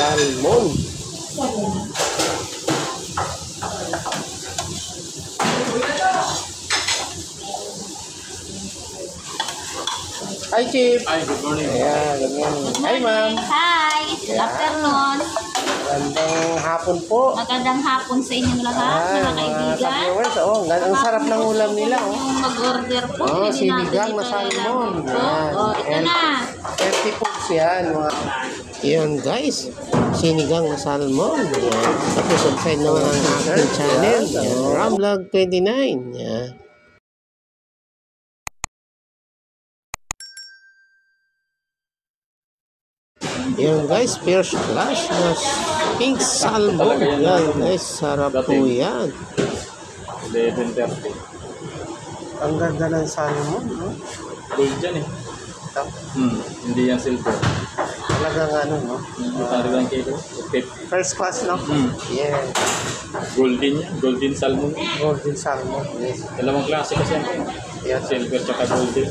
salmon. Hi, Chief. Hi, good morning. Ayan, good morning. Hi, ma'am. Hi, good afternoon. Magandang hapon po. Magandang hapon sa inyong lahat, mga kaibigan. viewers, ang sarap ng ulam nila, oh. Yung mag-order po, Oh, hindi natin sinigang na ito salmon. lalagyan po. Yan. Oh, ito na. Healthy foods yan. Yan, guys. Sinigang na salmon. Yan. Tapos, subscribe naman ang aking channel. Yan, Ramvlog 29. Yan. Yan guys, first class na pink salmon. Yan guys, sarap po yan. 11:30. Ang ganda ng salmon, no? Gold yan eh. Hindi yan silver. Talagang ano, no? Talagang kilo. Okay. First class, no? Yeah. Golden yan. Golden salmon. Golden salmon, yes. Dalawang klase kasi yan. Yan. Silver tsaka golden.